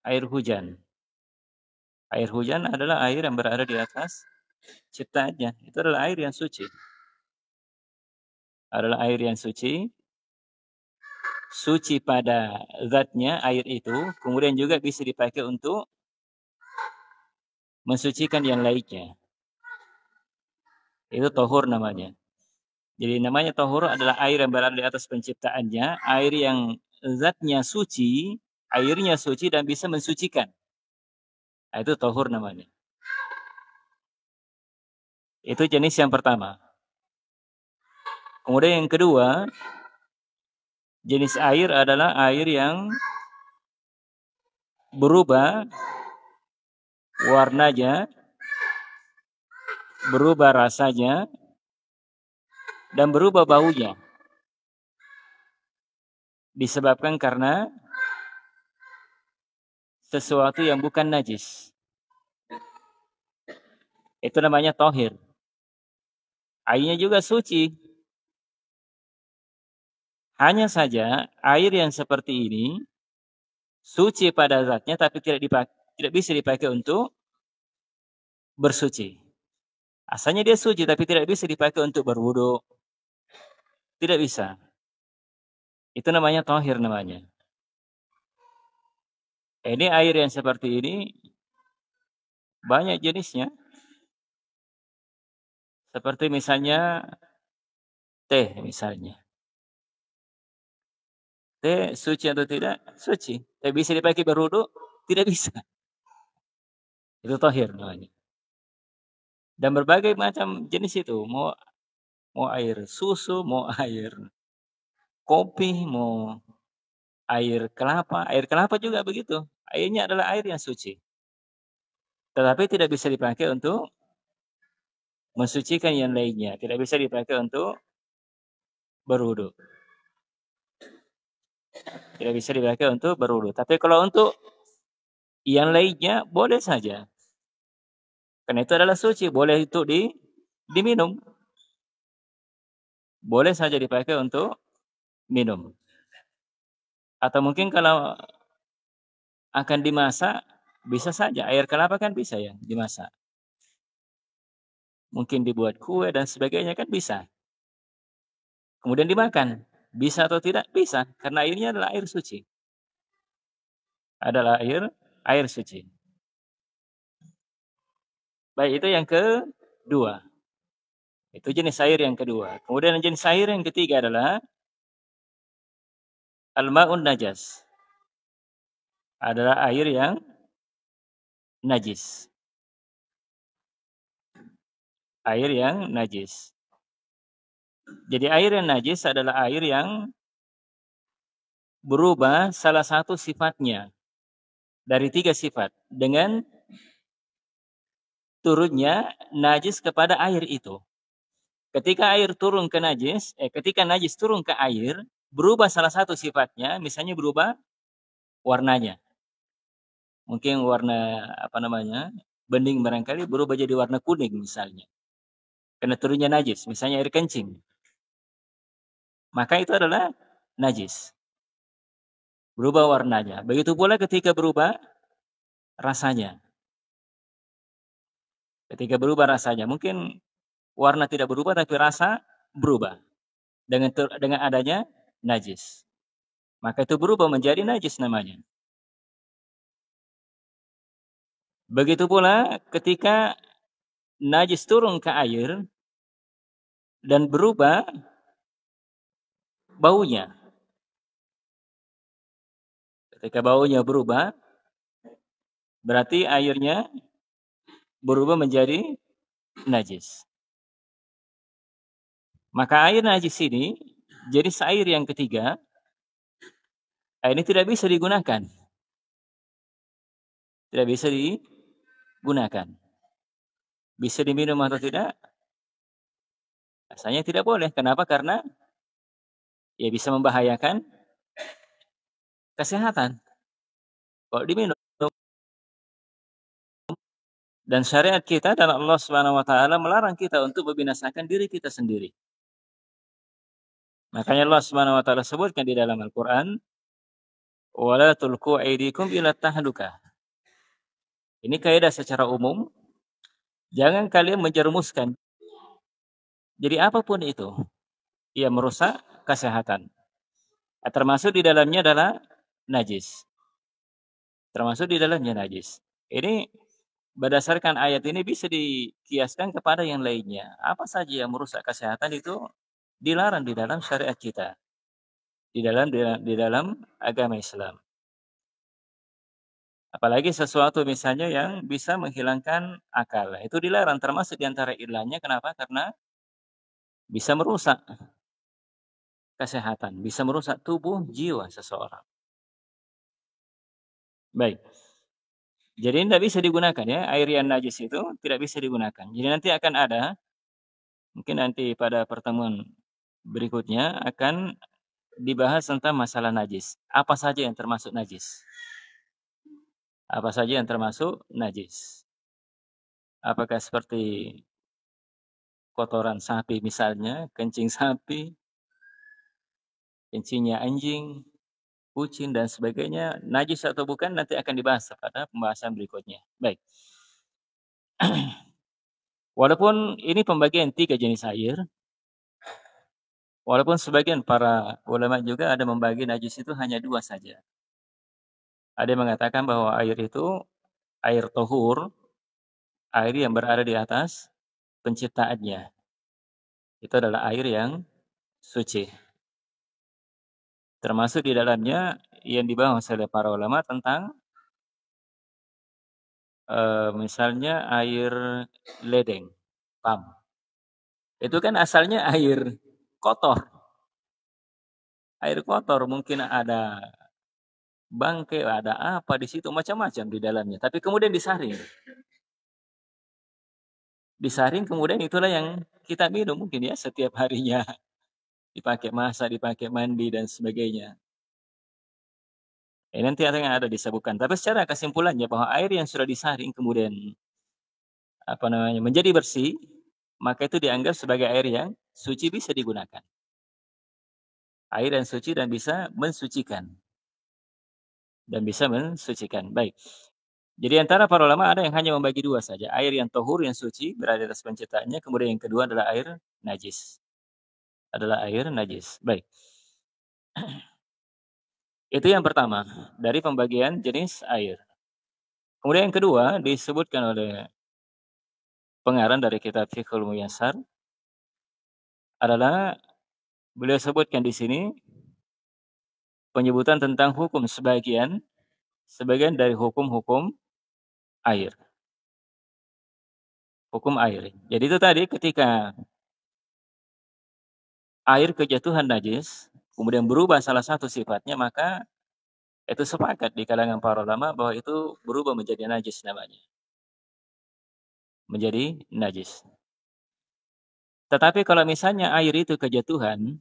air hujan. Air hujan adalah air yang berada di atas ciptaannya. Itu adalah air yang suci. Adalah air yang suci. Suci pada zatnya air itu, kemudian juga bisa dipakai untuk mensucikan yang lainnya. Itu tohur namanya. Jadi namanya tohur adalah air yang berada di atas penciptaannya, air yang zatnya suci, airnya suci dan bisa mensucikan. Nah, itu tohur namanya. Itu jenis yang pertama. Kemudian yang kedua, jenis air adalah air yang berubah warnanya, berubah rasanya, dan berubah baunya. Disebabkan karena sesuatu yang bukan najis. Itu namanya tohir. Airnya juga suci. Hanya saja air yang seperti ini suci pada zatnya tapi tidak bisa dipakai untuk bersuci. Asalnya dia suci tapi tidak bisa dipakai untuk berwudu. Tidak bisa. Itu namanya tohir namanya. Ini air yang seperti ini banyak jenisnya. Seperti misalnya teh misalnya. Teh suci atau tidak? Suci. Tapi bisa dipakai berwudu? Tidak bisa. Itu tohir namanya. Dan berbagai macam jenis itu. Mau air susu, mau air kopi, mau air kelapa. Air kelapa juga begitu. Airnya adalah air yang suci. Tetapi tidak bisa dipakai untuk mensucikan yang lainnya. Tidak bisa dipakai untuk berwudu. Tidak bisa dipakai untuk berwudu. Tapi kalau untuk yang lainnya boleh saja. Karena itu adalah suci, boleh itu diminum. Boleh saja dipakai untuk minum. Atau mungkin kalau akan dimasak, bisa saja. Air kelapa kan bisa ya dimasak. Mungkin dibuat kue dan sebagainya kan bisa. Kemudian dimakan. Bisa atau tidak? Bisa. Karena airnya adalah air suci. Adalah air suci. Baik, itu yang kedua. Itu jenis air yang kedua. Kemudian jenis air yang ketiga adalah al-ma'un najas. Adalah air yang najis. Air yang najis. Jadi air yang najis adalah air yang berubah salah satu sifatnya dari 3 sifat dengan turunnya najis kepada air itu. Ketika air turun ke najis, ketika najis turun ke air, berubah salah satu sifatnya, misalnya berubah warnanya. Mungkin warna bening barangkali berubah jadi warna kuning misalnya. Karena turunnya najis, misalnya air kencing. Maka itu adalah najis. Berubah warnanya. Begitu pula ketika berubah rasanya. Ketika berubah rasanya, mungkin warna tidak berubah tapi rasa berubah dengan adanya najis. Maka itu berubah menjadi najis namanya. Begitu pula ketika najis turun ke air dan berubah baunya. Ketika baunya berubah, berarti airnya berubah menjadi najis. Maka air najis ini jadi air yang ketiga. Ini tidak bisa digunakan. Tidak bisa digunakan. Bisa diminum atau tidak? Rasanya tidak boleh. Kenapa? Karena ya bisa membahayakan kesehatan. Kalau diminum. Dan syariat kita dan Allah Subhanahu wa taala melarang kita untuk membinasakan diri kita sendiri. Makanya Allah Subhanahu wa taala sebutkan di dalam Al-Qur'an, Wala tulqu aydikum ila tahlukah. Ini kaidah secara umum, jangan kalian menjerumuskan. Jadi apapun itu, ia merusak kesehatan. Termasuk di dalamnya adalah najis. Termasuk di dalamnya najis. Ini berdasarkan ayat ini bisa dikiaskan kepada yang lainnya. Apa saja yang merusak kesehatan itu dilarang di dalam syariat kita. Di dalam agama Islam. Apalagi sesuatu misalnya yang bisa menghilangkan akal. Itu dilarang, termasuk di antara ilahnya. Kenapa? Karena bisa merusak kesehatan, bisa merusak tubuh jiwa seseorang. Baik. Jadi tidak bisa digunakan ya, air yang najis itu tidak bisa digunakan. Jadi nanti akan ada, mungkin nanti pada pertemuan berikutnya akan dibahas tentang masalah najis. Apa saja yang termasuk najis? Apa saja yang termasuk najis? Apakah seperti kotoran sapi misalnya, kencing sapi, kencingnya anjing, kucing dan sebagainya, najis atau bukan nanti akan dibahas pada pembahasan berikutnya. Baik. Walaupun ini pembagian 3 jenis air, walaupun sebagian para ulama juga ada membagi najis itu hanya 2 saja. Ada yang mengatakan bahwa air itu air tohur, air yang berada di atas penciptaannya. Itu adalah air yang suci. Termasuk di dalamnya yang dibahas oleh para ulama tentang misalnya air ledeng, pam. Itu kan asalnya air kotor. Air kotor mungkin ada bangke, ada apa di situ macam-macam di dalamnya. Tapi kemudian disaring. Disaring kemudian itulah yang kita minum mungkin ya setiap harinya. Dipakai masak, dipakai mandi dan sebagainya. Nanti ada disebutkan. Tapi secara kesimpulannya bahwa air yang sudah disaring kemudian menjadi bersih, maka itu dianggap sebagai air yang suci bisa digunakan. Air yang suci dan bisa mensucikan. Baik. Jadi antara para ulama ada yang hanya membagi 2 saja. Air yang tohur, yang suci, berada di atas penciptaannya. Kemudian yang kedua adalah air najis. Baik. Itu yang pertama, dari pembagian jenis air. Kemudian yang kedua, disebutkan oleh pengarang dari kitab Fiqhul Muyassar, adalah beliau sebutkan di sini, penyebutan tentang hukum sebagian dari hukum-hukum air. Hukum air. Jadi itu tadi ketika air kejatuhan najis, kemudian berubah salah satu sifatnya, maka itu sepakat di kalangan para ulama bahwa itu berubah menjadi najis namanya. Menjadi najis. Tetapi kalau misalnya air itu kejatuhan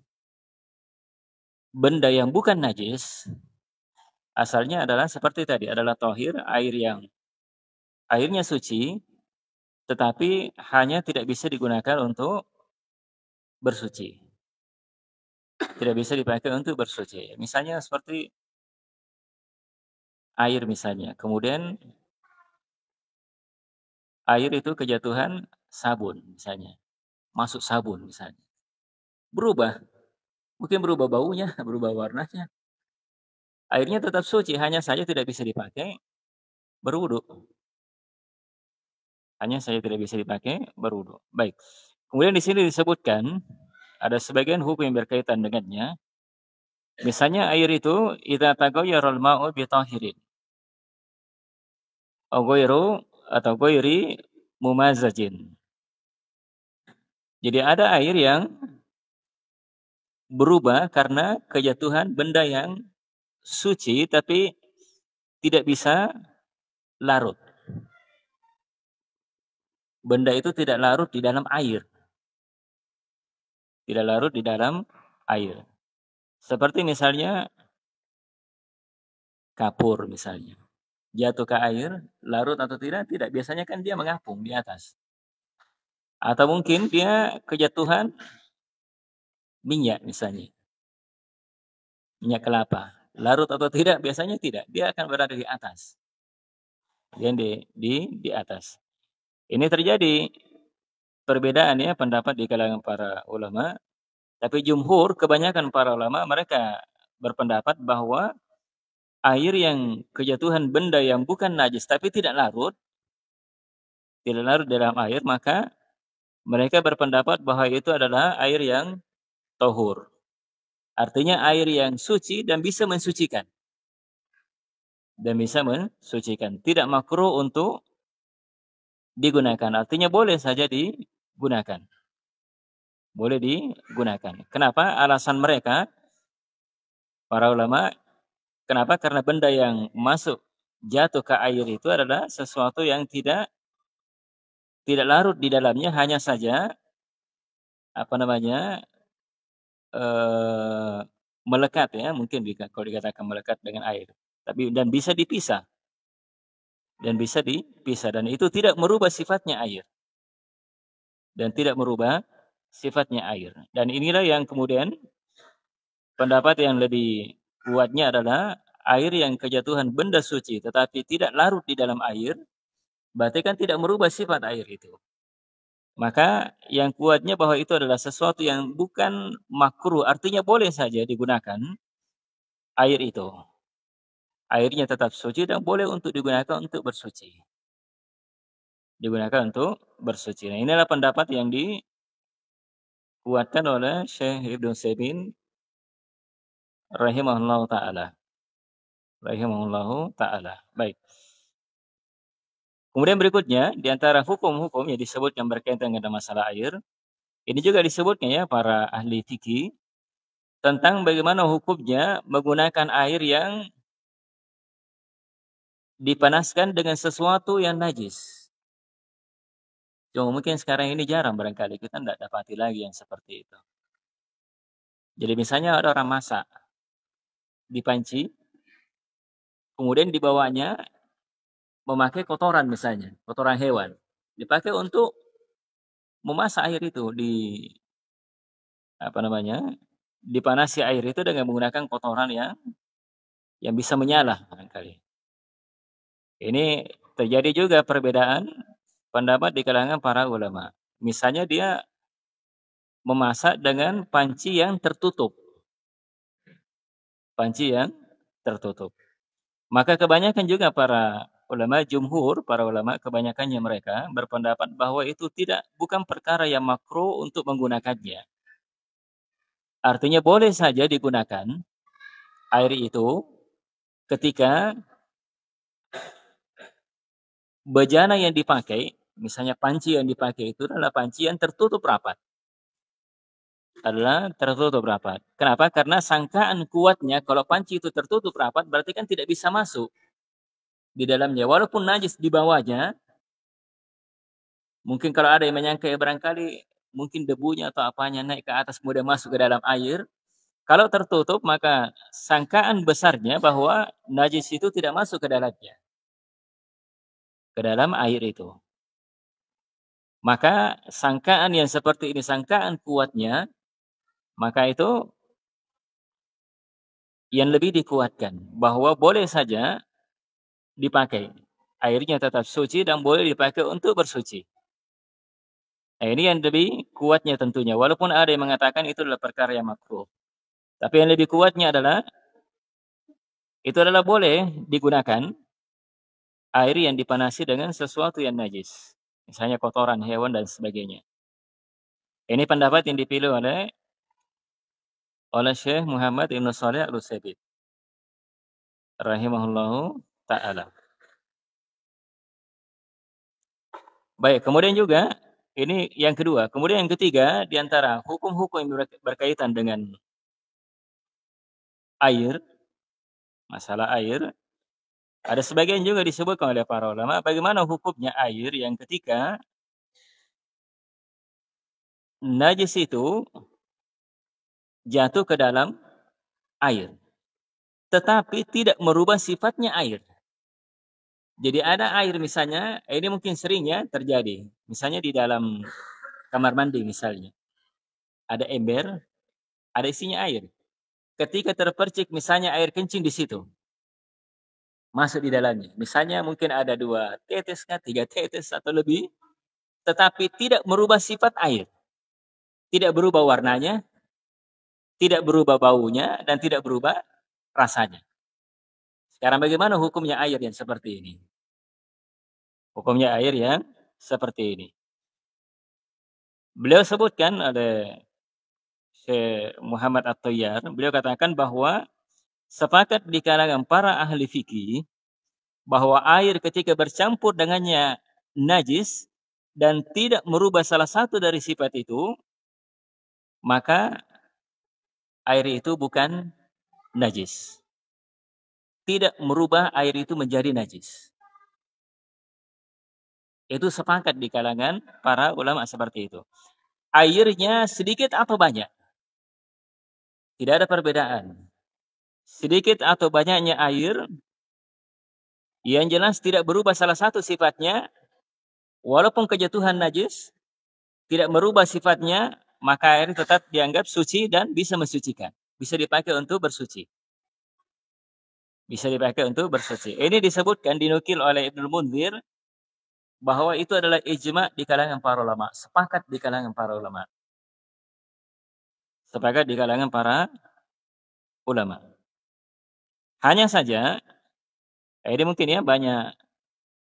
benda yang bukan najis, asalnya adalah seperti tadi, adalah tohir, air yang airnya suci, tetapi hanya tidak bisa digunakan untuk bersuci. Tidak bisa dipakai untuk bersuci. Misalnya seperti air misalnya. Kemudian air itu kejatuhan sabun misalnya. Masuk sabun misalnya. Berubah. Mungkin berubah baunya, berubah warnanya. Airnya tetap suci, hanya saja tidak bisa dipakai berwudu. Hanya saja tidak bisa dipakai berwudu. Baik. Kemudian di sini disebutkan ada sebagian hukum yang berkaitan dengannya. Misalnya air itu idza taghayyara al-ma'u bi tahirin. Atau ghairi mumazajin. Jadi ada air yang berubah karena kejatuhan benda yang suci tapi tidak bisa larut. Benda itu tidak larut di dalam air. Tidak larut di dalam air. Seperti misalnya kapur misalnya. Jatuh ke air, larut atau tidak? Tidak. Biasanya kan dia mengapung di atas. Atau mungkin dia kejatuhan minyak misalnya. Minyak kelapa. larut atau tidak? Biasanya tidak. Dia akan berada di atas. Dia di atas. Ini terjadi perbedaan ya pendapat di kalangan para ulama, tapi jumhur kebanyakan para ulama mereka berpendapat bahwa air yang kejatuhan benda yang bukan najis tapi tidak larut dalam air, maka mereka berpendapat bahwa itu adalah air yang tahur. Artinya air yang suci dan bisa mensucikan. Tidak makruh untuk digunakan. Artinya boleh saja digunakan. Boleh digunakan. Kenapa? Alasan mereka, para ulama, kenapa? Karena benda yang jatuh ke air itu adalah sesuatu yang tidak larut di dalamnya, hanya saja melekat ya, mungkin kalau dikatakan melekat dengan air. Tapi dan bisa dipisah. Dan itu tidak merubah sifatnya air. Dan inilah yang kemudian pendapat yang lebih kuatnya adalah air yang kejatuhan benda suci tetapi tidak larut di dalam air, berarti kan tidak merubah sifat air itu. Maka yang kuatnya bahwa itu adalah sesuatu yang bukan makruh, artinya boleh saja digunakan air itu. Airnya tetap suci dan boleh untuk digunakan untuk bersuci. Nah, inilah pendapat yang dikuatkan oleh Syekh Ibnu Utsaimin rahimahullahu taala. Baik. Kemudian berikutnya di antara hukum-hukum yang disebutkan berkaitan dengan masalah air, ini juga disebutnya ya para ahli fikih tentang bagaimana hukumnya menggunakan air yang dipanaskan dengan sesuatu yang najis. Cuma mungkin sekarang ini jarang barangkali kita tidak dapati lagi yang seperti itu. Jadi misalnya ada orang masak di panci, kemudian dibawanya memakai kotoran misalnya, kotoran hewan, dipakai untuk memasak air itu dipanasi air itu dengan menggunakan kotoran yang bisa menyala barangkali. Ini terjadi juga perbedaan pendapat di kalangan para ulama. Misalnya dia memasak dengan panci yang tertutup. Maka kebanyakan juga para ulama jumhur, para ulama kebanyakannya mereka berpendapat bahwa itu bukan perkara yang makruh untuk menggunakannya. Artinya boleh saja digunakan air itu ketika bejana yang dipakai, misalnya panci yang dipakai itu adalah panci yang tertutup rapat. Kenapa? Karena sangkaan kuatnya kalau panci itu tertutup rapat berarti kan tidak bisa masuk di dalamnya. Walaupun najis di bawahnya, mungkin kalau ada yang menyangka barangkali mungkin debunya atau apanya naik ke atas kemudian masuk ke dalam air. Kalau tertutup maka sangkaan besarnya bahwa najis itu tidak masuk ke dalamnya. Ke dalam air itu. Maka sangkaan yang seperti ini, sangkaan kuatnya, maka itu yang lebih dikuatkan bahwa boleh saja dipakai. Airnya tetap suci dan boleh dipakai untuk bersuci. Nah, ini yang lebih kuatnya tentunya. Walaupun ada yang mengatakan itu adalah perkara yang makruh. Tapi yang lebih kuatnya adalah itu adalah boleh digunakan air yang dipanasi dengan sesuatu yang najis. Misalnya kotoran hewan dan sebagainya. Ini pendapat yang dipilih oleh Syekh Muhammad Ibn Shalih Al-Utsaimin rahimahullahu ta'ala. Baik, kemudian juga ini yang kedua. Kemudian yang ketiga, di antara hukum-hukum yang berkaitan dengan air, masalah air, ada sebagian juga disebutkan oleh para ulama bagaimana hukumnya air yang ketika najis itu jatuh ke dalam air, tetapi tidak merubah sifatnya air. Jadi ada air misalnya, ini mungkin sering ya terjadi. Misalnya di dalam kamar mandi misalnya. Ada ember, ada isinya air. ketika terpercik misalnya air kencing di situ, masuk di dalamnya. Misalnya mungkin ada 2 tetes, 3 tetes atau lebih, tetapi tidak merubah sifat air. Tidak berubah warnanya, tidak berubah baunya, dan tidak berubah rasanya. Sekarang bagaimana hukumnya air yang seperti ini? Hukumnya air yang seperti ini. Beliau sebutkan oleh Syekh Muhammad At-Thayyar, beliau katakan bahwa sepakat di kalangan para ahli fikih bahwa air ketika bercampur dengannya najis dan tidak merubah salah satu dari sifat itu, maka air itu bukan najis. Tidak merubah air itu menjadi najis. Itu sepakat di kalangan para ulama seperti itu. Airnya sedikit atau banyak, tidak ada perbedaan. Sedikit atau banyaknya air, yang jelas tidak berubah salah satu sifatnya, walaupun kejatuhan najis, tidak merubah sifatnya, maka air tetap dianggap suci dan bisa mensucikan. Bisa dipakai untuk bersuci. Bisa dipakai untuk bersuci. Ini disebutkan, dinukil oleh Ibnu Munzir, bahwa itu adalah ijma' di kalangan para ulama. Sepakat di kalangan para ulama. Sepakat di kalangan para ulama. Hanya saja, ini mungkin ya banyak,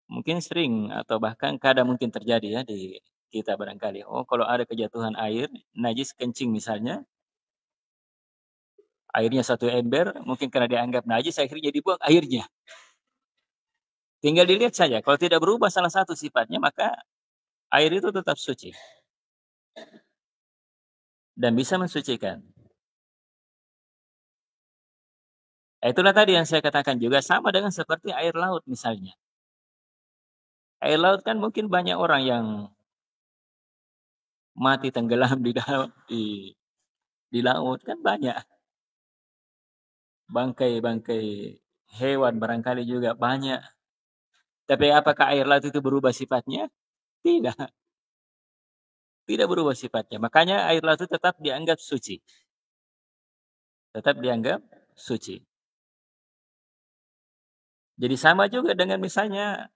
mungkin sering atau bahkan kadang mungkin terjadi ya di kita barangkali. Oh, kalau ada kejatuhan air, najis kencing misalnya, airnya 1 ember, mungkin karena dianggap najis, akhirnya dibuang airnya. Tinggal dilihat saja, kalau tidak berubah salah satu sifatnya, maka air itu tetap suci. Dan bisa mensucikan. Itulah tadi yang saya katakan juga, sama dengan seperti air laut misalnya. Air laut kan mungkin banyak orang yang mati tenggelam di laut, kan banyak. Bangkai-bangkai hewan barangkali juga banyak. Tapi apakah air laut itu berubah sifatnya? Tidak. Tidak berubah sifatnya. Makanya air laut itu tetap dianggap suci. Tetap dianggap suci. Jadi sama juga dengan misalnya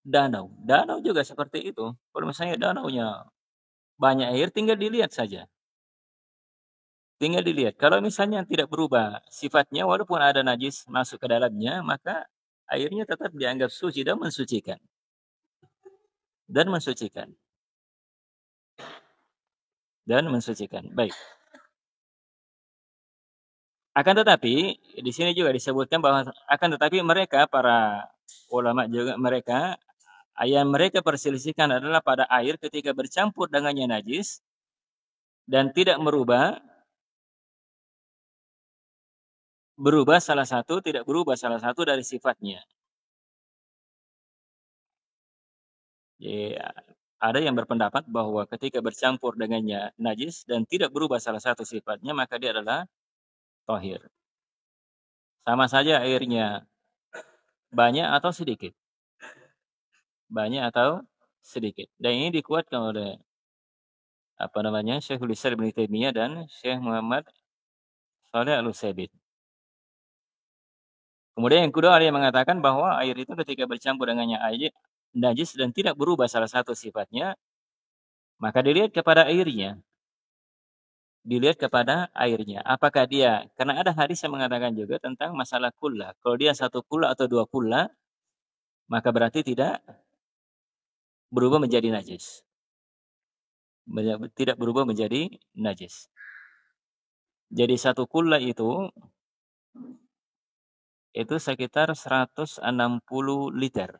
danau. Danau juga seperti itu. Kalau misalnya danaunya banyak air, tinggal dilihat saja. Tinggal dilihat. Kalau misalnya tidak berubah sifatnya, walaupun ada najis masuk ke dalamnya, maka airnya tetap dianggap suci dan mensucikan. Dan mensucikan. Dan mensucikan. Baik. Akan tetapi, di sini juga disebutkan bahwa akan tetapi mereka, para ulama juga mereka, yang mereka perselisihkan adalah pada air ketika bercampur dengannya najis dan tidak berubah tidak berubah salah satu dari sifatnya. Jadi, ada yang berpendapat bahwa ketika bercampur dengannya najis dan tidak berubah salah satu sifatnya, maka dia adalah thahir. Sama saja airnya banyak atau sedikit. Banyak atau sedikit. Dan ini dikuatkan oleh Syekhul Islam Ibnu Taimiyah dan Syekh Muhammad Shalih Al-Utsaimin. Kemudian yang kedua, ada yang mengatakan bahwa air itu ketika bercampur dengannya air najis dan tidak berubah salah satu sifatnya, maka dilihat kepada airnya. Dilihat kepada airnya. Apakah dia, karena ada hadis yang mengatakan juga tentang masalah kullah. Kalau dia 1 kullah atau 2 kullah, maka berarti tidak berubah menjadi najis. Tidak berubah menjadi najis. Jadi 1 kullah itu sekitar 160 liter.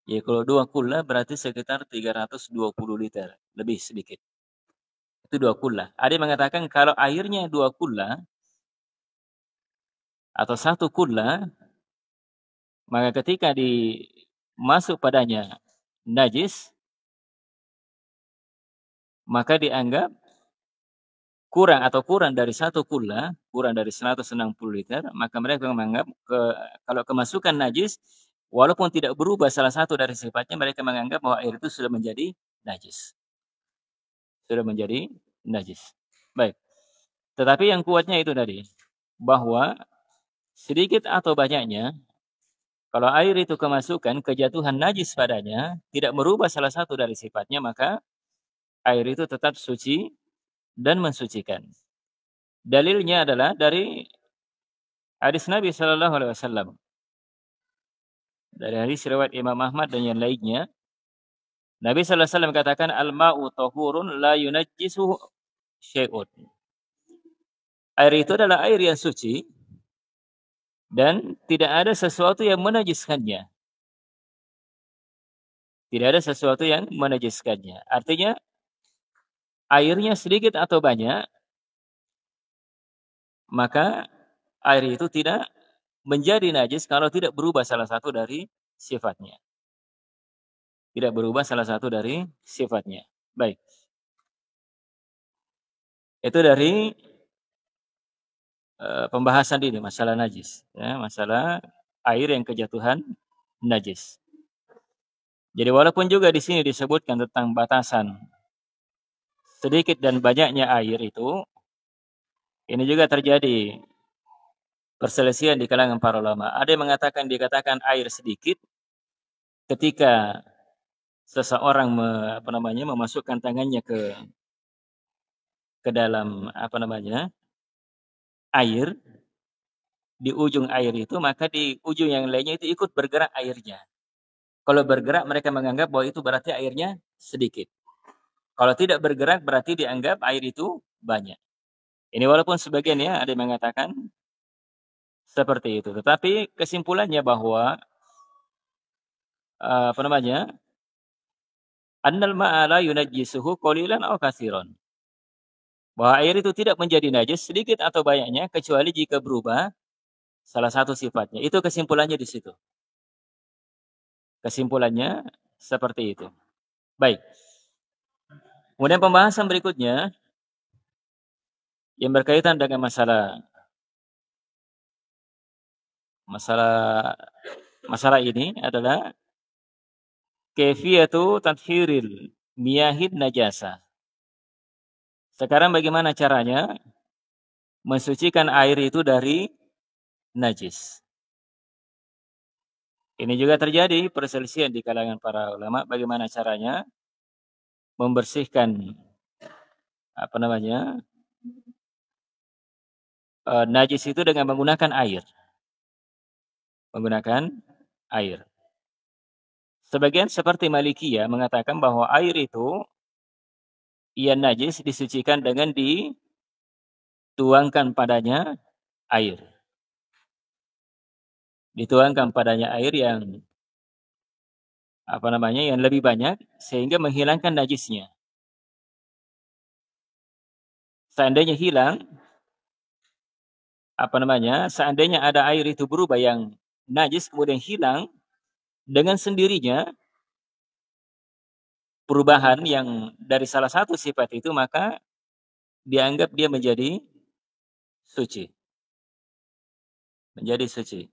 Ya, kalau 2 kullah berarti sekitar 320 liter, lebih sedikit. Itu 2 kullah. Ada yang mengatakan kalau airnya 2 kullah atau 1 kullah, maka ketika masuk padanya najis, maka dianggap kurang dari 1 kullah, kurang dari 160 liter, maka mereka menganggap kalau kemasukan najis, walaupun tidak berubah salah satu dari sifatnya, mereka menganggap bahwa air itu sudah menjadi najis. Sudah menjadi najis. Baik. Tetapi yang kuatnya itu tadi, bahwa sedikit atau banyaknya, kalau air itu kemasukan, kejatuhan najis padanya, tidak merubah salah satu dari sifatnya, maka air itu tetap suci dan mensucikan. Dalilnya adalah dari hadis Nabi Shallallahu Alaihi Wasallam. Dari hadis riwayat Imam Ahmad dan yang lainnya, Nabi Sallallahu Alaihi Wasallam katakan al-ma'u tahurun la yunajjisuhu syai'un. Air itu adalah air yang suci dan tidak ada sesuatu yang menajiskannya. Tidak ada sesuatu yang menajiskannya. Artinya airnya sedikit atau banyak, maka air itu tidak menjadi najis kalau tidak berubah salah satu dari sifatnya. Tidak berubah salah satu dari sifatnya. Baik. Itu dari pembahasan ini masalah najis, ya, masalah air yang kejatuhan najis. Jadi walaupun juga di sini disebutkan tentang batasan sedikit dan banyaknya air itu, ini juga terjadi perselisihan di kalangan para ulama. Ada yang mengatakan dikatakan air sedikit ketika seseorang memasukkan tangannya ke dalam air, di ujung air itu, maka di ujung yang lainnya itu ikut bergerak airnya. Kalau bergerak mereka menganggap bahwa itu berarti airnya sedikit. Kalau tidak bergerak berarti dianggap air itu banyak. Ini walaupun sebagian ya ada yang mengatakan seperti itu. Tetapi kesimpulannya bahwa annal ma'a la yunajjisuhu qalilan aw katsiran. Bahwa air itu tidak menjadi najis sedikit atau banyaknya kecuali jika berubah salah satu sifatnya. Itu kesimpulannya di situ. Kesimpulannya seperti itu. Baik. Kemudian pembahasan berikutnya yang berkaitan dengan masalah ini adalah kaifiyatu tathhiril miyahid najasa. Sekarang bagaimana caranya mensucikan air itu dari najis? Ini juga terjadi perselisihan di kalangan para ulama bagaimana caranya membersihkan najis itu dengan menggunakan air. Menggunakan air. Sebagian seperti Malikiyah mengatakan bahwa air itu ia najis disucikan dengan dituangkan padanya air. Dituangkan padanya air yang yang lebih banyak sehingga menghilangkan najisnya. Seandainya hilang seandainya ada air itu berubah yang najis kemudian hilang dengan sendirinya perubahan yang dari salah satu sifat itu, maka dianggap dia menjadi suci. Menjadi suci.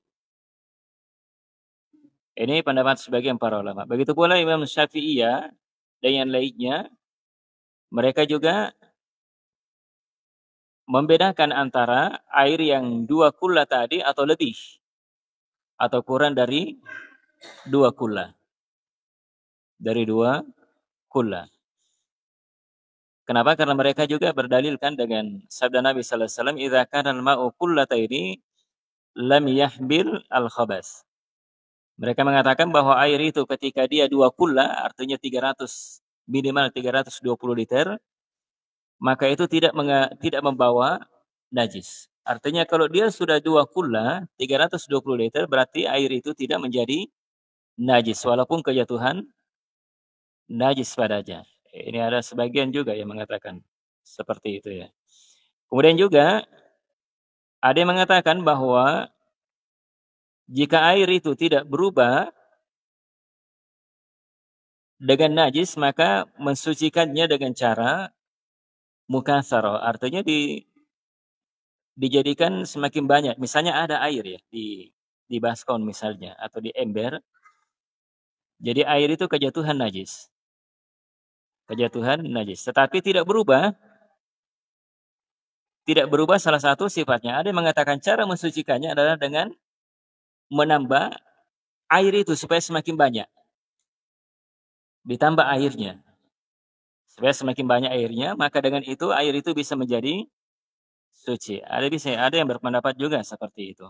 Ini pendapat sebagian para ulama. Begitu pula Imam Syafi'iyah dan yang lainnya, mereka juga membedakan antara air yang 2 kula tadi atau lebih, atau kurang dari 2 kula. Dari 2 kula. Kenapa? Karena mereka juga berdalilkan dengan sabda Nabi sallallahu alaihi wasallam, "Idza kana al-ma'u kullataini lam yahmil al-khabas." Mereka mengatakan bahwa air itu ketika dia 2 kula, artinya minimal 320 liter, maka itu tidak membawa najis. Artinya kalau dia sudah 2 kula, 320 liter, berarti air itu tidak menjadi najis walaupun kejatuhan najis padanya. Ini ada sebagian juga yang mengatakan seperti itu ya. Kemudian juga ada yang mengatakan bahwa jika air itu tidak berubah dengan najis, maka mensucikannya dengan cara mukatsarah. Artinya dijadikan semakin banyak. Misalnya ada air ya di baskom misalnya atau di ember. Jadi air itu kejatuhan najis. Kejatuhan najis. Tetapi tidak berubah tidak berubah salah satu sifatnya. Ada yang mengatakan cara mensucikannya adalah dengan menambah air itu supaya semakin banyak. Ditambah airnya. Supaya semakin banyak airnya, maka dengan itu air itu bisa menjadi suci. Ada yang berpendapat juga seperti itu.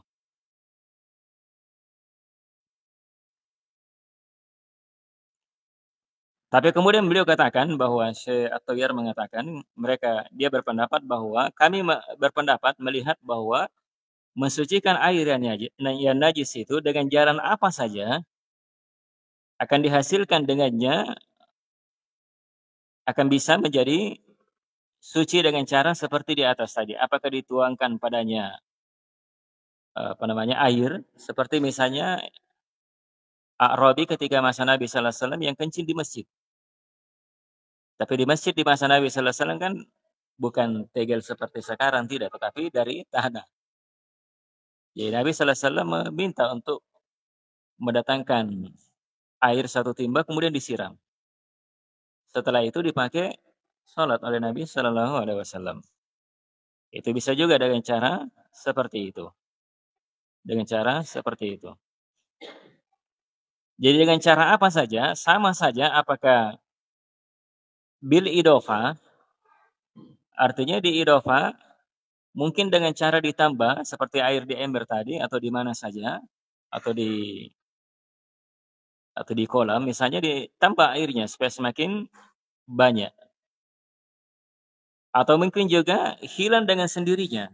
Tapi kemudian beliau katakan bahwa Syekh At-Tayyar mengatakan dia berpendapat bahwa berpendapat melihat bahwa mensucikan air yang najis itu dengan jalan apa saja akan dihasilkan dengannya akan bisa menjadi suci dengan cara seperti di atas tadi. Apakah dituangkan padanya air seperti misalnya A'rabi ketika masa Nabi sallallahu alaihi wasallam yang kencing di masjid. Tapi di masjid di masa Nabi sallallahu alaihi wasallam kan bukan tegel seperti sekarang tidak, tetapi dari tanah. Jadi Nabi sallallahu alaihi wasallam meminta untuk mendatangkan air satu timba kemudian disiram. Setelah itu dipakai salat oleh Nabi sallallahu alaihi wasallam. Itu bisa juga dengan cara seperti itu. Dengan cara seperti itu. Jadi dengan cara apa saja, sama saja apakah bil idofa, artinya di idofa, mungkin dengan cara ditambah seperti air di ember tadi atau di mana saja, atau di kolam, misalnya ditambah airnya supaya semakin banyak. Atau mungkin juga hilang dengan sendirinya.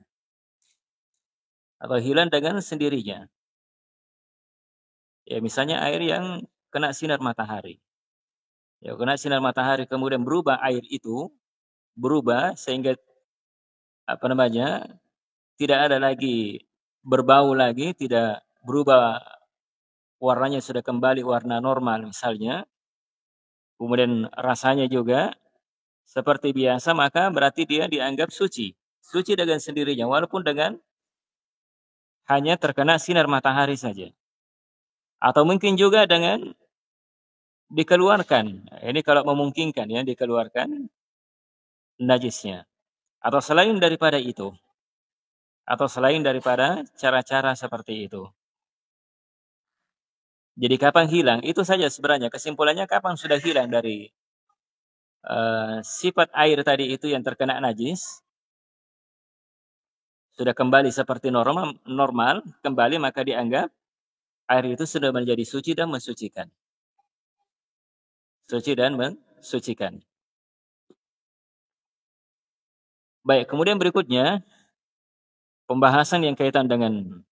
Ya misalnya air yang kena sinar matahari. Ya kena sinar matahari kemudian berubah air itu, berubah sehingga tidak ada lagi berbau lagi, tidak berubah warnanya sudah kembali warna normal misalnya. Kemudian rasanya juga seperti biasa, maka berarti dia dianggap suci. Suci dengan sendirinya walaupun dengan hanya terkena sinar matahari saja. Atau mungkin juga dengan dikeluarkan. Ini kalau memungkinkan ya, dikeluarkan najisnya. Atau selain daripada itu. Atau selain daripada cara-cara seperti itu. Jadi kapan hilang? Itu saja sebenarnya. Kesimpulannya kapan sudah hilang dari sifat air tadi itu yang terkena najis. Sudah kembali seperti normal kembali, maka dianggap air itu sudah menjadi suci dan mensucikan. Suci dan mensucikan. Baik, kemudian berikutnya pembahasan yang kaitan dengan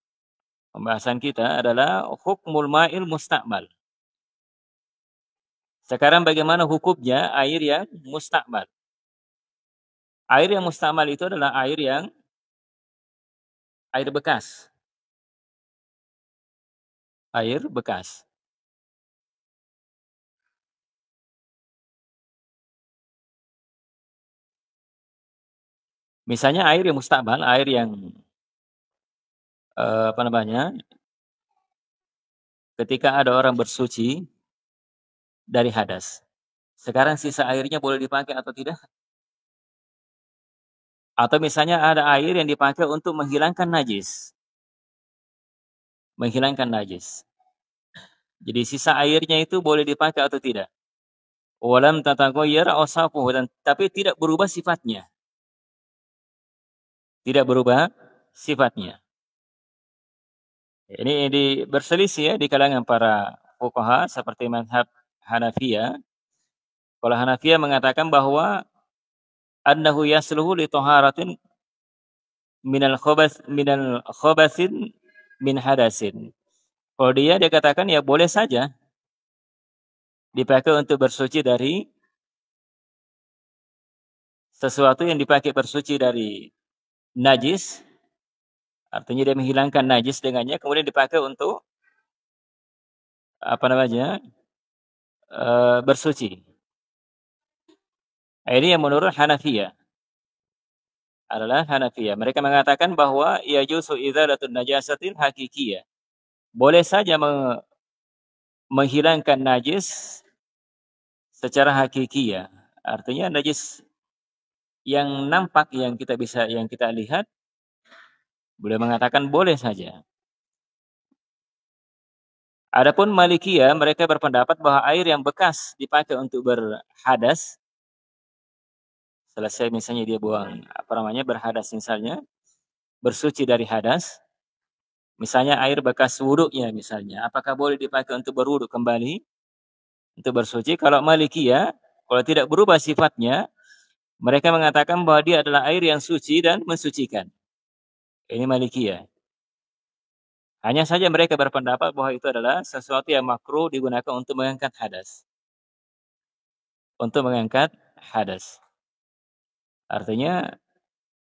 pembahasan kita adalah hukmul ma'il musta'mal. Sekarang bagaimana hukumnya air yang musta'mal? Air yang musta'mal itu adalah air bekas. Air bekas. Misalnya air yang musta'mal, air yang ketika ada orang bersuci dari hadas. Sekarang sisa airnya boleh dipakai atau tidak? Atau misalnya ada air yang dipakai untuk menghilangkan najis. Menghilangkan najis. Jadi sisa airnya itu boleh dipakai atau tidak? Walam tataghayyar awsafuhu, tapi tidak berubah sifatnya. Tidak berubah sifatnya. Ini berselisih ya di kalangan para fuqaha seperti mazhab Hanafiyah. Kalau Hanafiyah mengatakan bahwa annahu yasluhu li taharatin minal khabatsin min hadasin. Kalau dia katakan ya boleh saja dipakai untuk bersuci dari sesuatu yang dipakai bersuci dari najis, artinya dia menghilangkan najis dengannya, kemudian dipakai untuk bersuci. Ini yang menurut Hanafiyah. Adalah Hanafiyah. Mereka mengatakan bahwa yajuzu idzalatun najasatin hakikiyah. Boleh saja menghilangkan najis secara hakikiyah. Artinya najis yang nampak yang kita lihat, beliau mengatakan boleh saja. Adapun Malikiyah mereka berpendapat bahwa air yang bekas dipakai untuk berhadas, selesai misalnya dia buang berhadas misalnya, bersuci dari hadas, misalnya air bekas wuduknya misalnya, apakah boleh dipakai untuk berwuduk kembali, untuk bersuci? Kalau Malikiyah, kalau tidak berubah sifatnya, mereka mengatakan bahwa dia adalah air yang suci dan mensucikan. Ini Malikiyah. Hanya saja mereka berpendapat bahwa itu adalah sesuatu yang makruh digunakan untuk mengangkat hadas. Untuk mengangkat hadas. Artinya,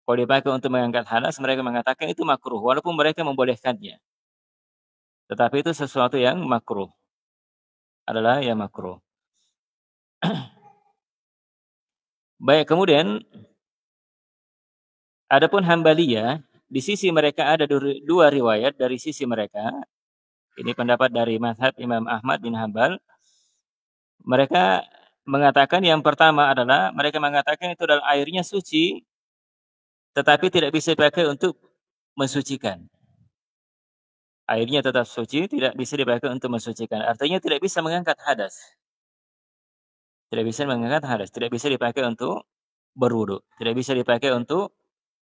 kalau dipakai untuk mengangkat hadas, mereka mengatakan itu makruh, walaupun mereka membolehkannya. Tetapi itu sesuatu yang makruh. Adalah yang makruh. Baik, kemudian, adapun Hambaliyah, di sisi mereka ada dua riwayat dari sisi mereka. Ini pendapat dari mazhab Imam Ahmad bin Hanbal. Mereka mengatakan yang pertama adalah, mereka mengatakan itu adalah airnya suci, tetapi tidak bisa dipakai untuk mensucikan. Airnya tetap suci, tidak bisa dipakai untuk mensucikan. Artinya tidak bisa mengangkat hadas. Tidak bisa mengangkat hadas. Tidak bisa dipakai untuk berwudu. Tidak bisa dipakai untuk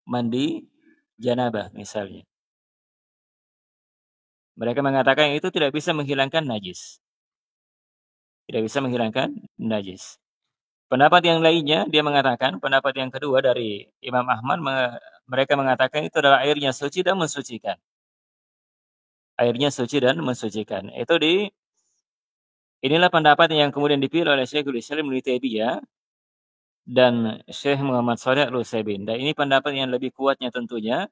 mandi janabah misalnya. Mereka mengatakan itu tidak bisa menghilangkan najis. Tidak bisa menghilangkan najis. Pendapat yang lainnya, dia mengatakan, pendapat yang kedua dari Imam Ahmad, mereka mengatakan itu adalah airnya suci dan mensucikan. Airnya suci dan mensucikan. Inilah pendapat yang kemudian dipilih oleh Syekhul Islam Ibnu Taimiyah dan Syekh Muhammad Shalih Al-Utsaimin. Dan ini pendapat yang lebih kuatnya tentunya,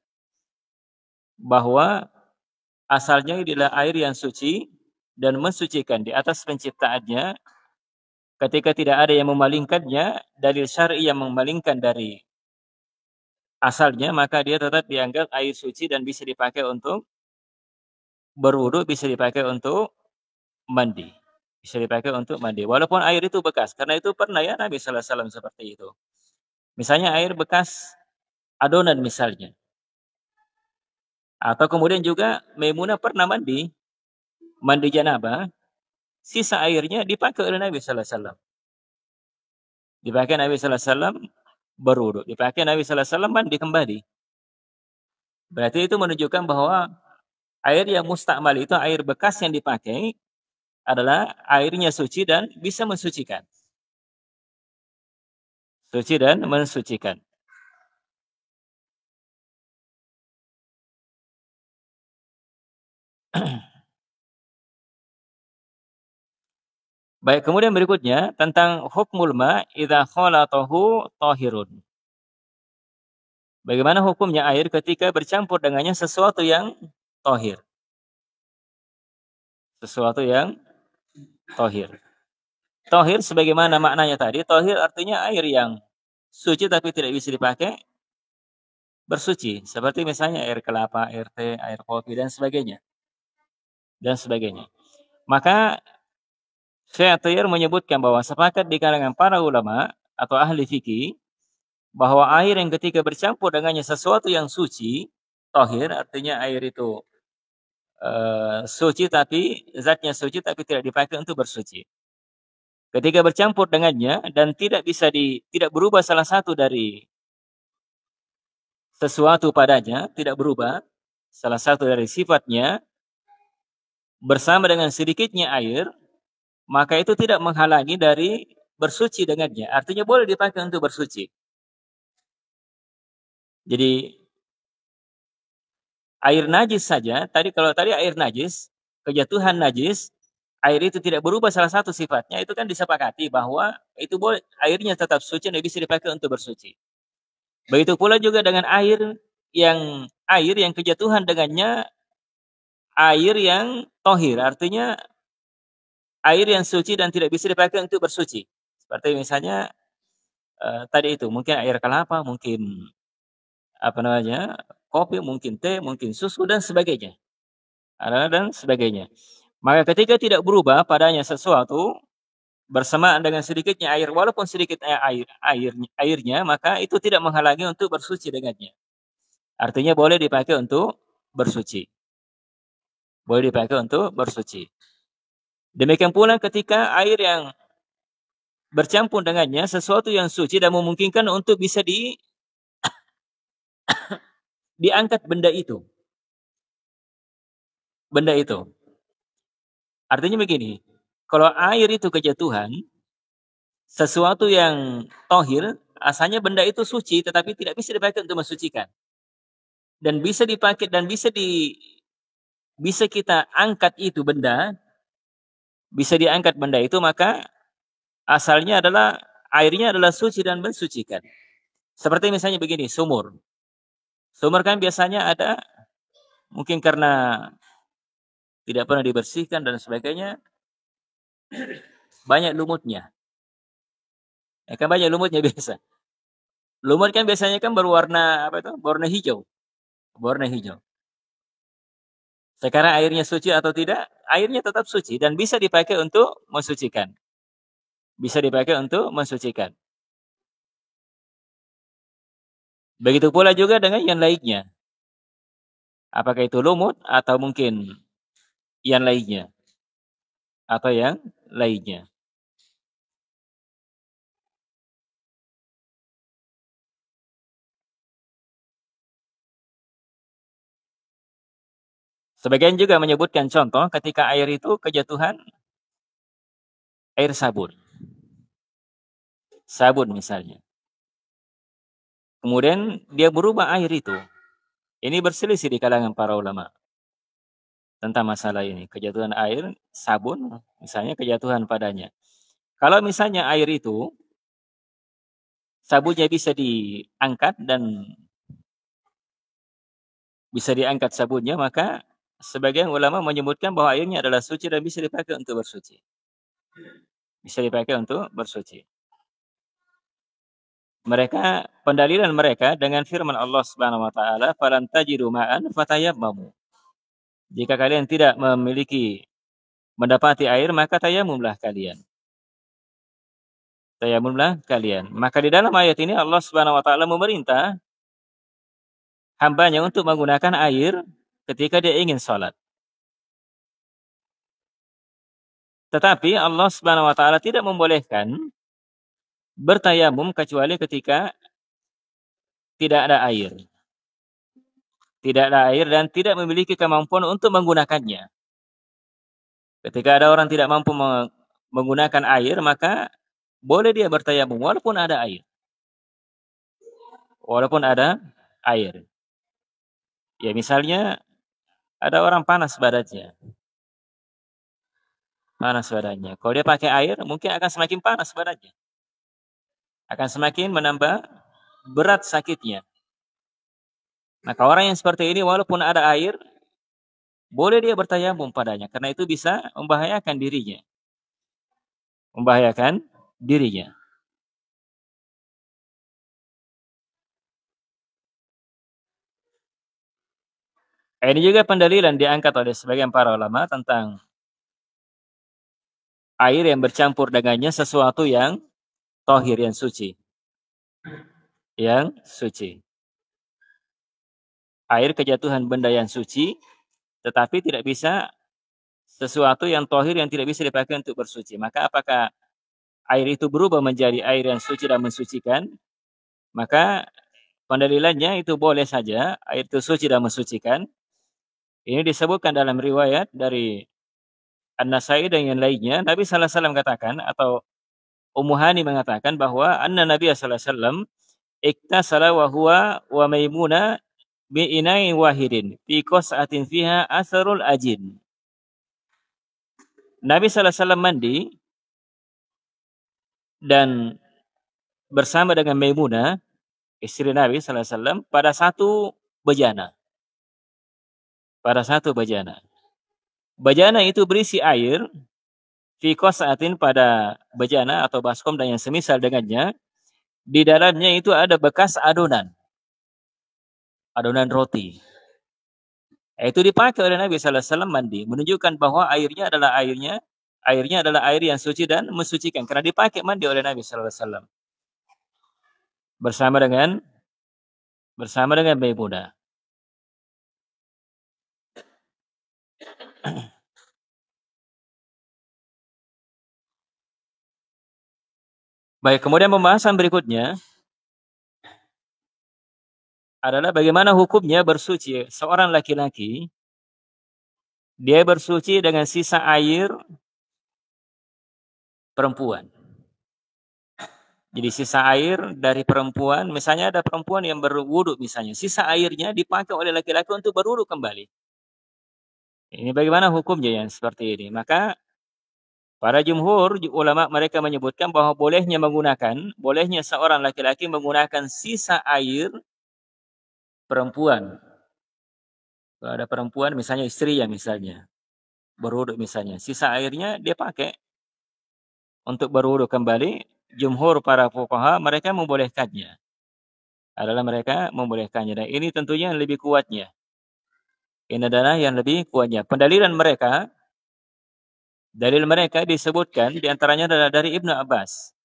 bahwa asalnya adalah air yang suci dan mensucikan di atas penciptaannya. Ketika tidak ada yang memalingkannya, dalil syar'i yang memalingkan dari asalnya, maka dia tetap dianggap air suci dan bisa dipakai untuk berwudu, bisa dipakai untuk mandi. Bisa dipakai untuk mandi. Walaupun air itu bekas. Karena itu pernah ya Nabi sallallahu alaihi wasallam seperti itu. Misalnya air bekas adonan misalnya. Atau kemudian juga Maimunah pernah mandi janabah, sisa airnya dipakai oleh Nabi sallallahu alaihi wasallam. Dipakai Nabi sallallahu alaihi wasallam berwudu, dipakai Nabi sallallahu alaihi wasallam mandi kembali. Berarti itu menunjukkan bahwa air yang mustakmal itu air bekas yang dipakai adalah airnya suci dan bisa mensucikan. Suci dan mensucikan. Baik, kemudian berikutnya tentang hukmul ma idza khalatahu tahirun. Bagaimana hukumnya air ketika bercampur dengannya sesuatu yang tahir? Sesuatu yang tahir. Tahir sebagaimana maknanya tadi, tahir artinya air yang suci tapi tidak bisa dipakai bersuci. Seperti misalnya air kelapa, air teh, air kopi dan sebagainya. Dan sebagainya. Maka Syekh Tayyir menyebutkan bahwa sepakat di kalangan para ulama atau ahli fikih bahwa air yang ketika bercampur dengannya sesuatu yang suci, tahir artinya air itu suci tapi zatnya suci tapi tidak dipakai untuk bersuci. Ketika bercampur dengannya dan tidak berubah salah satu dari sesuatu padanya, tidak berubah salah satu dari sifatnya bersama dengan sedikitnya air, maka itu tidak menghalangi dari bersuci dengannya. Artinya boleh dipakai untuk bersuci. Jadi air najis saja, kalau tadi air najis, kejatuhan najis, air itu tidak berubah salah satu sifatnya, itu kan disepakati bahwa itu boleh, airnya tetap suci dan bisa dipakai untuk bersuci. Begitu pula juga dengan air yang kejatuhan dengannya air yang tohir, artinya air yang suci dan tidak bisa dipakai untuk bersuci. Seperti misalnya tadi itu mungkin air kelapa, mungkin kopi, mungkin teh, mungkin susu dan sebagainya. Dan sebagainya. Maka ketika tidak berubah padanya sesuatu bersamaan dengan sedikitnya air, walaupun sedikit airnya, maka itu tidak menghalangi untuk bersuci dengannya. Artinya boleh dipakai untuk bersuci. Boleh dipakai untuk bersuci. Demikian pula ketika air yang bercampur dengannya sesuatu yang suci dan memungkinkan untuk bisa diangkat benda itu. Benda itu. Artinya begini, kalau air itu kejatuhan, sesuatu yang tohir, asalnya benda itu suci, tetapi tidak bisa dipakai untuk mensucikan. Dan bisa dipakai dan bisa kita angkat itu benda, bisa diangkat benda itu, maka asalnya adalah airnya adalah suci dan mensucikan. Seperti misalnya begini, sumur. Sumur kan biasanya ada, mungkin karena tidak pernah dibersihkan dan sebagainya, banyak lumutnya. Ya kan banyak lumutnya biasa. Lumut kan biasanya kan berwarna apa itu? Berwarna hijau. Berwarna hijau. Sekarang airnya suci atau tidak? Airnya tetap suci dan bisa dipakai untuk mensucikan. Bisa dipakai untuk mensucikan. Begitu pula juga dengan yang lainnya. Apakah itu lumut atau mungkin yang lainnya? Atau yang lainnya. Sebagian juga menyebutkan contoh ketika air itu kejatuhan air sabun. Sabun misalnya. Kemudian dia berubah air itu. Ini berselisih di kalangan para ulama tentang masalah ini. Kejatuhan air, sabun, misalnya kejatuhan padanya. Kalau misalnya air itu, sabunnya bisa diangkat dan bisa diangkat sabunnya, maka sebagian ulama menyebutkan bahwa airnya adalah suci dan bisa dipakai untuk bersuci. Bisa dipakai untuk bersuci. Mereka, pendalilan mereka dengan firman Allah Subhanahu wa taala, "Falan tajidu ma'an fatayammamu." Jika kalian tidak mendapati air, maka tayamumlah kalian. Tayamumlah kalian. Maka di dalam ayat ini Allah Subhanahu wa taala memerintah hambanya untuk menggunakan air ketika dia ingin sholat. Tetapi Allah Subhanahu wa taala tidak membolehkan bertayamum kecuali ketika tidak ada air. Tidak ada air dan tidak memiliki kemampuan untuk menggunakannya. Ketika ada orang tidak mampu menggunakan air, maka boleh dia bertayamum walaupun ada air. Walaupun ada air. Ya misalnya ada orang panas badannya. Panas badannya. Kalau dia pakai air, mungkin akan semakin panas badannya. Akan semakin menambah berat sakitnya. Maka orang yang seperti ini walaupun ada air, boleh dia bertayamum padanya. Karena itu bisa membahayakan dirinya. Membahayakan dirinya. Ini juga pendalilan diangkat oleh sebagian para ulama tentang air yang bercampur dengannya sesuatu yang tohir, yang suci. Yang suci. Air kejatuhan benda yang suci, tetapi tidak bisa sesuatu yang tohir yang tidak bisa dipakai untuk bersuci. Maka apakah air itu berubah menjadi air yang suci dan mensucikan? Maka pendalilannya itu boleh saja air itu suci dan mensucikan. Ini disebutkan dalam riwayat dari An-Nasai dan yang lainnya. Nabi sallallahu alaihi wasallam katakan, atau Ummu Hani mengatakan bahwa anna Nabi sallallahu alaihi wasallam iktasala wa huwa wa Maimuna bi inain wahidin fi qas'atin fiha asarul ajin. Nabi sallallahu alaihi wasallam mandi dan bersama dengan Maimunah, istri Nabi sallallahu alaihi wasallam, pada satu bejana. Pada satu bejana. Bejana itu berisi air, fi qas'atin, pada bejana atau baskom dan yang semisal dengannya, di dalamnya itu ada bekas adonan. Adonan roti. Itu dipakai oleh Nabi sallallahu alaihi wasallam mandi, menunjukkan bahwa airnya adalah airnya Airnya adalah air yang suci dan mensucikan karena dipakai mandi oleh Nabi sallallahu alaihi wasallam bersama dengan Maimunah. Baik, kemudian pembahasan berikutnya adalah bagaimana hukumnya bersuci seorang laki-laki. Dia bersuci dengan sisa air perempuan. Jadi sisa air dari perempuan, misalnya ada perempuan yang berwudu misalnya, sisa airnya dipakai oleh laki-laki untuk berwudu kembali. Ini bagaimana hukumnya yang seperti ini? Maka para jumhur ulama mereka menyebutkan bahwa bolehnya seorang laki-laki menggunakan sisa air perempuan. Kalau ada perempuan misalnya istri ya misalnya, berwudu misalnya, sisa airnya dia pakai untuk berwudu kembali. Jumhur para fuqaha mereka membolehkannya. Dan ini tentunya yang lebih kuatnya. Ini adalah yang lebih kuatnya. Dalil mereka disebutkan diantaranya adalah dari Ibnu Abbas.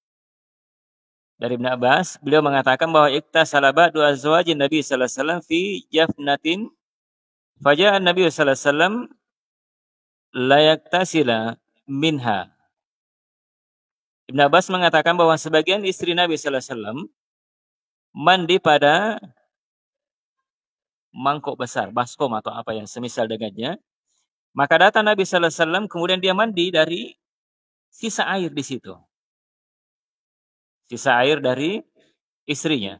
Dari Ibnu Abbas, beliau mengatakan bahwa iktasala ba'du azwajin Nabi sallallahu alaihi wasallam fi jafnatin faja'a Nabi sallallahu alaihi wasallam la yaktasila minha. Ibnu Abbas mengatakan bahwa sebagian istri Nabi sallallahu alaihi wasallam mandi pada mangkok besar, baskom atau apa yang semisal dengannya. Maka datang Nabi sallallahu alaihi wasallam kemudian dia mandi dari sisa air di situ. Sisa air dari istrinya.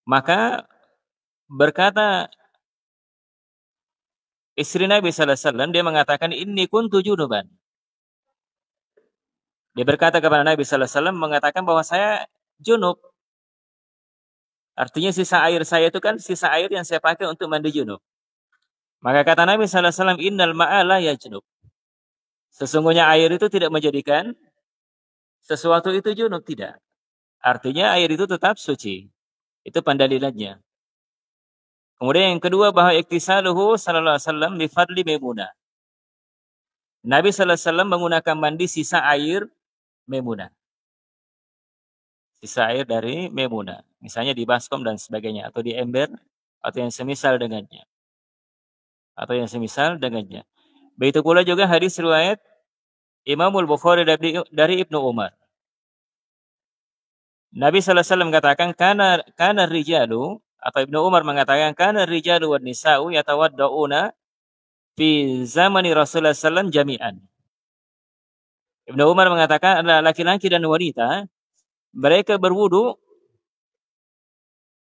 Maka berkata istri Nabi sallallahu alaihi wasallam, dia mengatakan inni kuntu junuban. Dia berkata kepada Nabi sallallahu alaihi wasallam mengatakan bahwa saya junub. Artinya sisa air saya itu kan sisa air yang saya pakai untuk mandi junub. Maka kata Nabi sallallahu alaihi wasallam, innal ma'a la yajnub. Sesungguhnya air itu tidak menjadikan sesuatu itu junub, tidak. Artinya air itu tetap suci. Itu pendalilannya. Kemudian yang kedua bahwa iktisaluhu sallallahu alaihi wasallam bi fadli Maimunah. Nabi sallallahu alaihi wasallam menggunakan mandi sisa air Maimunah. Sisa air dari Maimunah. Misalnya di baskom dan sebagainya atau di ember atau yang semisal dengannya. Begitu pula juga hadis riwayat Imamul Bukhari dari Ibnu Umar. Nabi sallallahu alaihi wasallam mengatakan kana rijalu atau Ibnu Umar mengatakan kana rijalu wan nisa'u yatawadda'una fi zamani Rasulullah sallallahu jami'an. Ibnu Umar mengatakan adalah laki-laki dan wanita mereka berwudu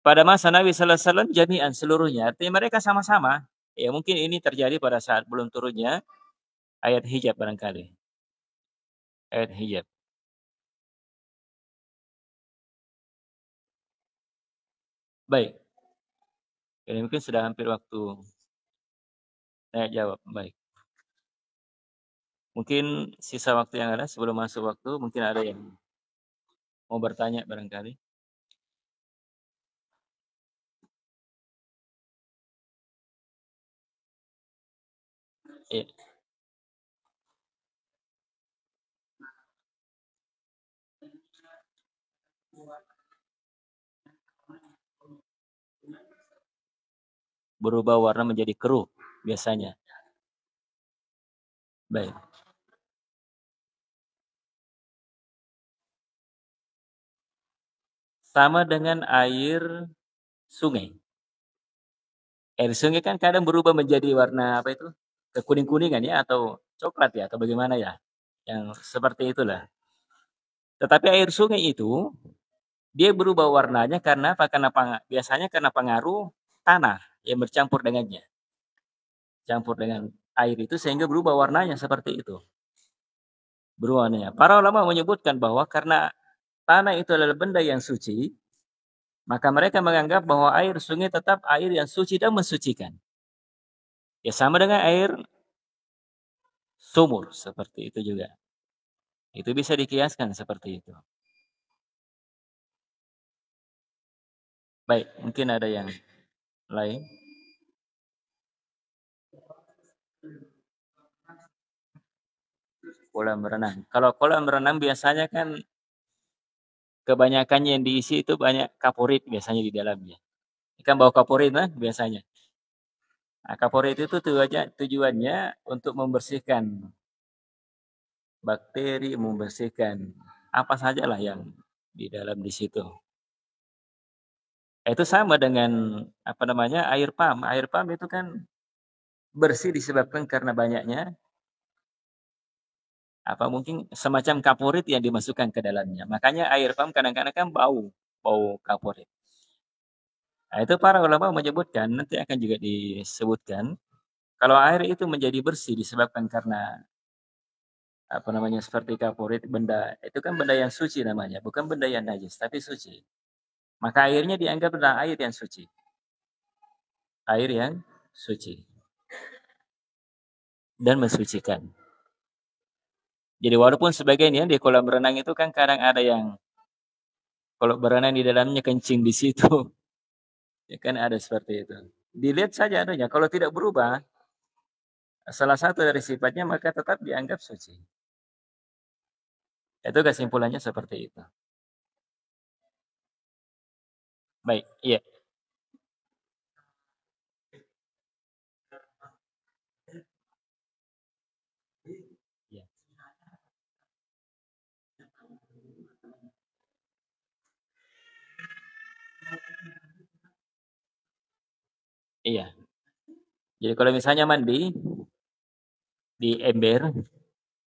pada masa Nabi sallallahu alaihi wasallam jami'an seluruhnya. Artinya mereka sama-sama. Ya mungkin ini terjadi pada saat belum turunnya ayat hijab barangkali. Ayat hijab. Baik. Ini mungkin sudah hampir waktu saya jawab. Baik. Mungkin sisa waktu yang ada sebelum masuk waktu, mungkin ada yang mau bertanya barangkali. Iya. Berubah warna menjadi keruh biasanya. Baik. Sama dengan air sungai. Air sungai kan kadang berubah menjadi warna apa itu? Kekuning-kuningan ya atau coklat ya atau bagaimana ya? Yang seperti itulah. Tetapi air sungai itu dia berubah warnanya karena apa? Biasanya karena pengaruh tanah yang bercampur dengannya. Campur dengan air itu sehingga berubah warnanya seperti itu. Berubah warnanya. Para ulama menyebutkan bahwa karena tanah itu adalah benda yang suci, maka mereka menganggap bahwa air sungai tetap air yang suci dan mensucikan. Ya sama dengan air sumur seperti itu juga. Itu bisa dikiaskan seperti itu. Baik, mungkin ada yang lain. kolam renang. Kalau kolam renang biasanya kan kebanyakannya yang diisi itu banyak kaporit biasanya di dalamnya. Ikan bau kaporit lah biasanya. Nah, kaporit itu tujuannya untuk membersihkan bakteri, membersihkan apa sajalah yang di dalam di situ. Itu sama dengan apa namanya air pam. Air pam itu kan bersih disebabkan karena banyaknya apa mungkin semacam kaporit yang dimasukkan ke dalamnya. Makanya air pam kadang-kadang kan bau kaporit. Nah, itu para ulama menyebutkan nanti akan juga disebutkan kalau air itu menjadi bersih disebabkan karena apa namanya seperti kaporit benda itu kan benda yang suci namanya, bukan benda yang najis tapi suci. Maka airnya dianggap adalah air yang suci. Air yang suci dan mensucikan. Jadi walaupun sebagian ya di kolam renang itu kan kadang ada yang kalau berenang di dalamnya kencing di situ, ya kan ada seperti itu. Dilihat saja adanya. Kalau tidak berubah, salah satu dari sifatnya maka tetap dianggap suci. Itu kesimpulannya seperti itu. Baik, iya. Iya. Iya. Jadi kalau misalnya mandi di ember,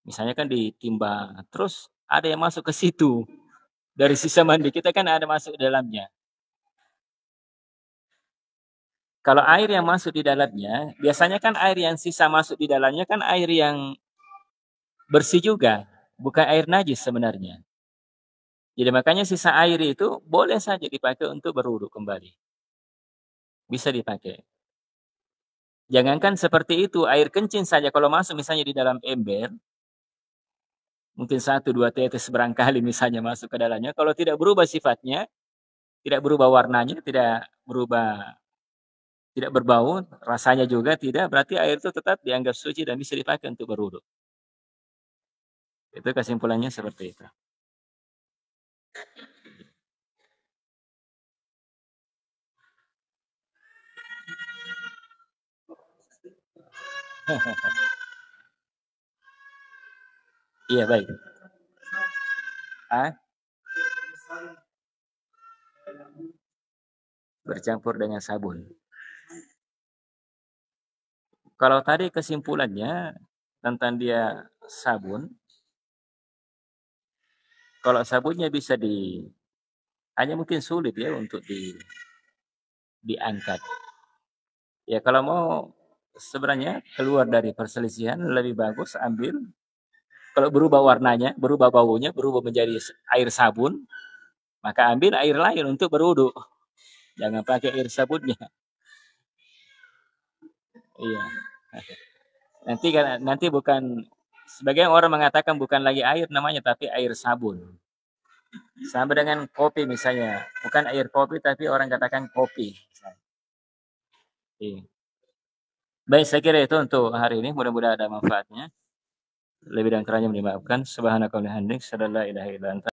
misalnya kan ditimba, terus ada yang masuk ke situ. Dari sisa mandi kita kan ada masuk di dalamnya. Kalau air yang masuk di dalamnya, biasanya kan air yang sisa masuk di dalamnya kan air yang bersih juga, bukan air najis sebenarnya. Jadi makanya sisa air itu boleh saja dipakai untuk berwudu kembali. Bisa dipakai. Jangankan seperti itu, air kencing saja kalau masuk misalnya di dalam ember, mungkin 1-2 tetes barangkali misalnya masuk ke dalamnya, kalau tidak berubah sifatnya, tidak berubah warnanya, tidak berbau, rasanya juga tidak, berarti air itu tetap dianggap suci dan bisa dipakai untuk berwudu. Itu kesimpulannya seperti itu. Iya baik. Ah, bercampur dengan sabun. Kalau tadi kesimpulannya tentang dia sabun, kalau sabunnya bisa hanya mungkin sulit ya untuk diangkat. Ya kalau mau sebenarnya keluar dari perselisihan lebih bagus ambil kalau berubah warnanya, berubah baunya, berubah menjadi air sabun, maka ambil air lain untuk berwudu. Jangan pakai air sabunnya. Iya. Nanti bukan sebagian orang mengatakan bukan lagi air namanya tapi air sabun. Sama dengan kopi misalnya, bukan air kopi tapi orang katakan kopi. Iya. Baik, saya kira itu untuk hari ini. Mudah-mudahan ada manfaatnya. Lebih dan kurangnya dimaafkan. Subhanakallahumma wa bihamdika, asyhadu an la ilaha illa anta